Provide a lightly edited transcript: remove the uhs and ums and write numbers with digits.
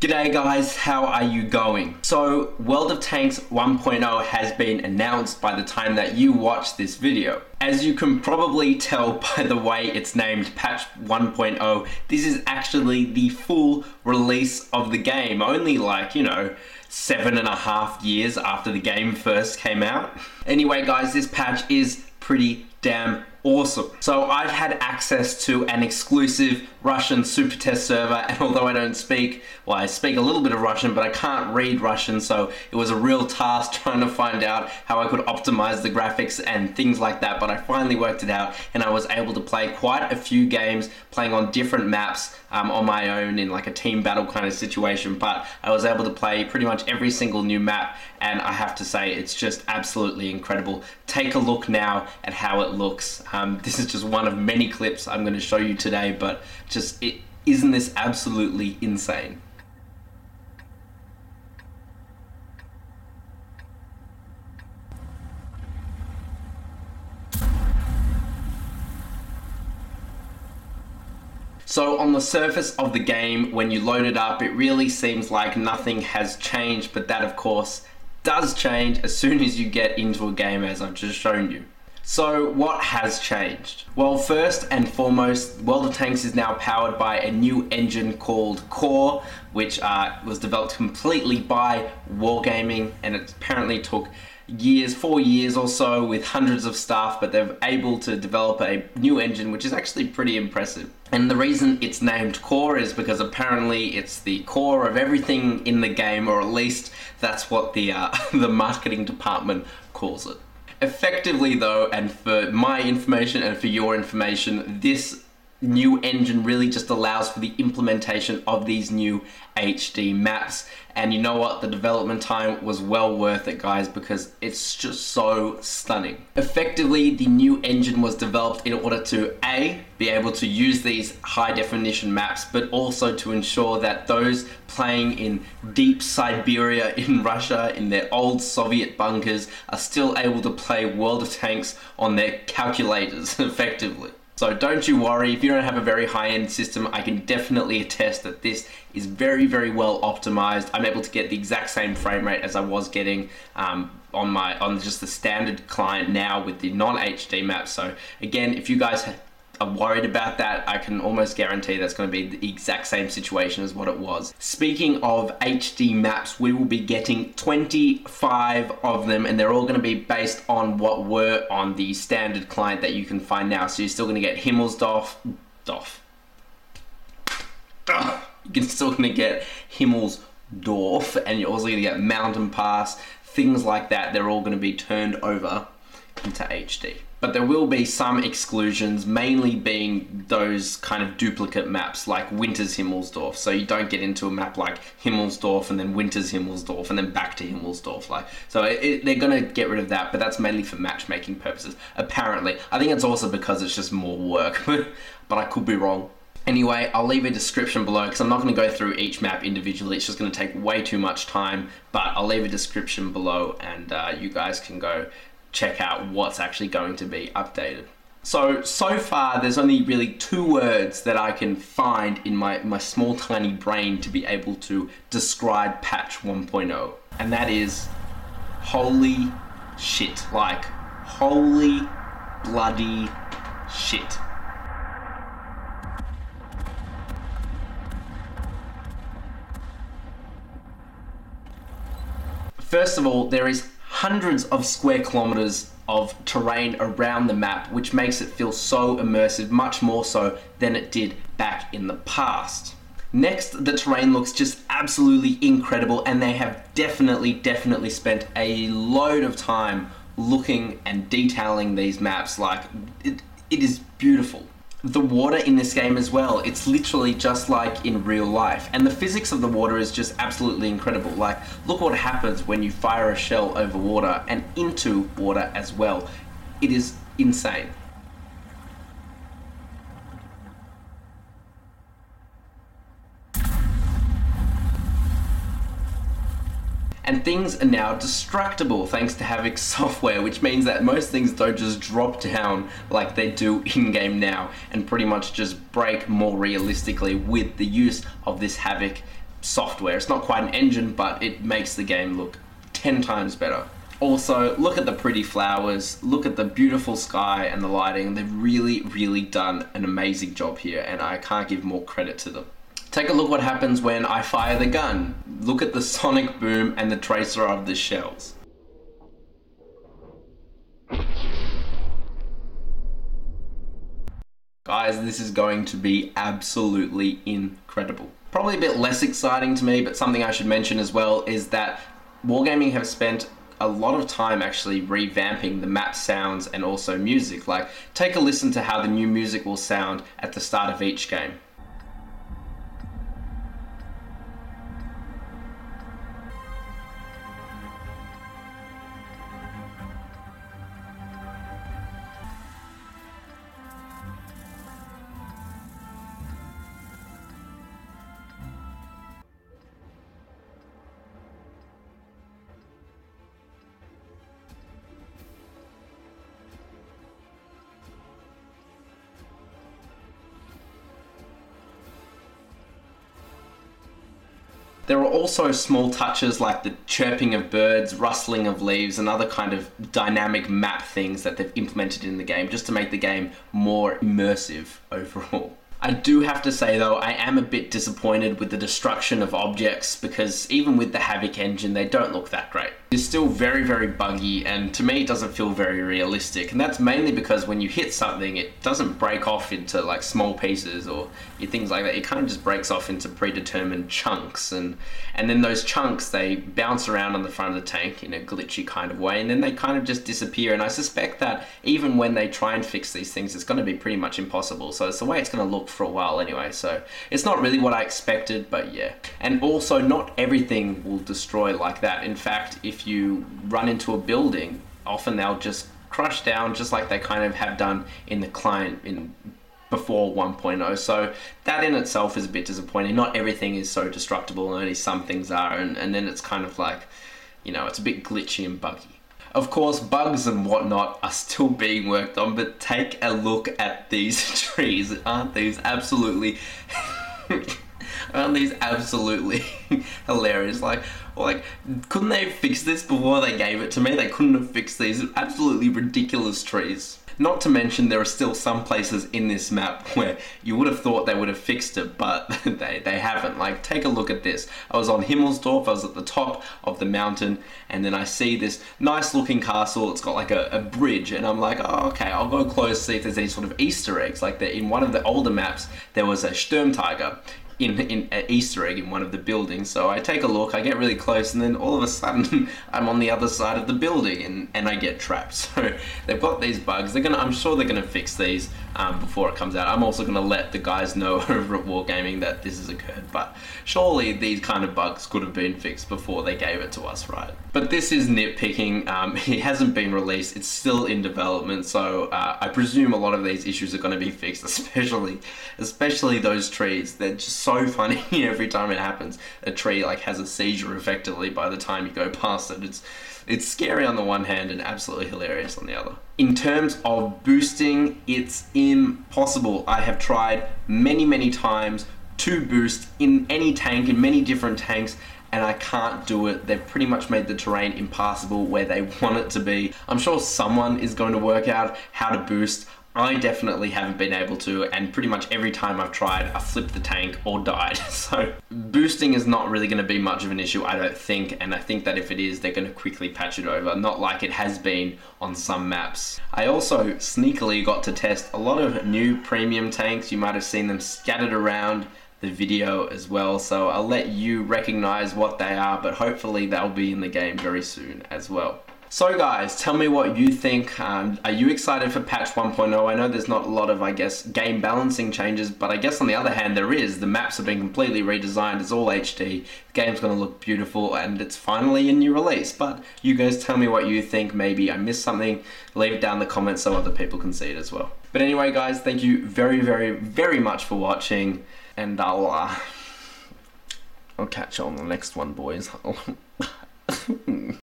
G'day guys, how are you going? So, World of Tanks 1.0 has been announced by the time that you watch this video. As you can probably tell by the way it's named Patch 1.0, this is actually the full release of the game, only like, 7.5 years after the game first came out. Anyway guys, this patch is pretty damn awesome. So I've had access to an exclusive Russian super test server, and although I speak a little bit of Russian, but I can't read Russian, so it was a real task trying to find out how I could optimize the graphics and things like that, but I finally worked it out and I was able to play quite a few games playing on different maps on my own in like a team battle kind of situation, but I was able to play pretty much every single new map, and I have to say it's just absolutely incredible. Take a look now at how it looks. This is just one of many clips I'm going to show you today, but isn't this absolutely insane? So on the surface of the game, when you load it up, it really seems like nothing has changed, but that of course does change as soon as you get into a game, as I've just shown you. So what has changed? Well, first and foremost, World of Tanks is now powered by a new engine called Core, which was developed completely by Wargaming, and it apparently took 4 years or so with hundreds of staff, but they're able to develop a new engine, which is actually pretty impressive. And the reason it's named Core is because apparently it's the core of everything in the game, or at least that's what the marketing department calls it. Effectively though, and for my information and for your information, this new engine really just allows for the implementation of these new HD maps. And you know what? The development time was well worth it, guys, because it's just so stunning. Effectively, the new engine was developed in order to A, be able to use these high definition maps, but also to ensure that those playing in deep Siberia in Russia, in their old Soviet bunkers, are still able to play World of Tanks on their calculators effectively. So don't you worry, if you don't have a very high-end system, I can definitely attest that this is very, very well optimized. I'm able to get the exact same frame rate as I was getting on just the standard client now with the non-HD map. So again, if you guys are worried about that, I can almost guarantee that's going to be the exact same situation as what it was. Speaking of HD maps, we will be getting 25 of them, and they're all going to be based on what were on the standard client that you can find now. So you're still going to get Himmelsdorf. You're still going to get Himmelsdorf, and you're also going to get Mountain Pass, things like that. They're all going to be turned over into HD. But there will be some exclusions, mainly being those kind of duplicate maps like Winter's Himmelsdorf. So you don't get into a map like Himmelsdorf and then Winter's Himmelsdorf and then back to Himmelsdorf. They're going to get rid of that, but that's mainly for matchmaking purposes, apparently. I think it's also because it's just more work, but I could be wrong. Anyway, I'll leave a description below because I'm not going to go through each map individually. It's just going to take way too much time, but I'll leave a description below, and you guys can go check out what's actually going to be updated. So far there's only really 2 words that I can find in my small tiny brain to be able to describe patch 1.0, and that is holy shit. Like, holy bloody shit. First of all, there is hundreds of square kilometers of terrain around the map, which makes it feel so immersive, much more so than it did back in the past. Next, the terrain looks just absolutely incredible, and they have definitely spent a load of time looking and detailing these maps. Like, it is beautiful. The water in this game as well, it's literally just like in real life, and the physics of the water is just absolutely incredible. Like, look what happens when you fire a shell over water and into water as well. It is insane. And things are now destructible thanks to Havok software, which means that most things don't just drop down like they do in-game now and pretty much just break more realistically with the use of this Havok software. It's not quite an engine, but it makes the game look 10 times better. Also, look at the pretty flowers, look at the beautiful sky and the lighting. They've really done an amazing job here, and I can't give more credit to them. Take a look what happens when I fire the gun. Look at the sonic boom and the tracer of the shells. Guys, this is going to be absolutely incredible. Probably a bit less exciting to me, but something I should mention as well is that Wargaming have spent a lot of time actually revamping the map sounds and also music. Like, take a listen to how the new music will sound at the start of each game. There are also small touches like the chirping of birds, rustling of leaves, and other kind of dynamic map things that they've implemented in the game just to make the game more immersive overall. I do have to say though, I am a bit disappointed with the destruction of objects, because even with the Havoc engine, they don't look that great. It's still very buggy, and to me it doesn't feel very realistic, and that's mainly because when you hit something, it doesn't break off into like small pieces or things like that. It kind of just breaks off into predetermined chunks, and then those chunks, they bounce around on the front of the tank in a glitchy kind of way, and then they kind of just disappear. And I suspect that even when they try and fix these things, it's going to be pretty much impossible. So it's the way it's going to look for a while anyway, so it's not really what I expected, but yeah. And also, not everything will destroy like that. In fact, if you run into a building, often they'll just crush down, just like they kind of have done in the client before 1.0. So that in itself is a bit disappointing. Not everything is so destructible, and only some things are, and then it's kind of like, you know, it's a bit glitchy and buggy. Of course, bugs and whatnot are still being worked on, but take a look at these trees. Aren't these absolutely hilarious? Like, couldn't they fix this before they gave it to me? They couldn't have fixed these absolutely ridiculous trees. Not to mention, there are still some places in this map where you would have thought they would have fixed it, but they haven't. Like, take a look at this. I was on Himmelsdorf, I was at the top of the mountain, and then I see this nice looking castle. It's got like a bridge, and I'm like, oh, okay, I'll go close, see if there's any sort of Easter eggs. Like, in one of the older maps, there was a Sturmtiger in an Easter egg in one of the buildings. So I take a look, I get really close, and then all of a sudden I'm on the other side of the building, and I get trapped. So they've got these bugs. I'm sure they're gonna fix these before it comes out. I'm also gonna let the guys know over at Wargaming that this has occurred, but surely these kind of bugs could have been fixed before they gave it to us, right? But this is nitpicking. It hasn't been released, it's still in development, so I presume a lot of these issues are going to be fixed, especially those trees. They're just so funny every time it happens. A tree like has a seizure effectively by the time you go past it. It's scary on the one hand and absolutely hilarious on the other. In terms of boosting, it's impossible. I have tried many times to boost in any tank, in many different tanks, and I can't do it. They've pretty much made the terrain impassable where they want it to be. I'm sure someone is going to work out how to boost. I definitely haven't been able to, and pretty much every time I've tried, I've flipped the tank or died. So boosting is not really going to be much of an issue, I don't think, and I think that if it is, they're going to quickly patch it over, not like it has been on some maps. I also sneakily got to test a lot of new premium tanks. You might have seen them scattered around the video as well, so I'll let you recognize what they are, but hopefully they'll be in the game very soon as well. So guys, tell me what you think. Are you excited for patch 1.0? I know there's not a lot of, I guess, game balancing changes, but I guess on the other hand there is. The maps have been completely redesigned, it's all HD, the game's gonna look beautiful, and it's finally a new release. But you guys tell me what you think. Maybe I missed something, leave it down in the comments so other people can see it as well. But anyway guys, thank you very much for watching, and I'll catch you on the next one, boys.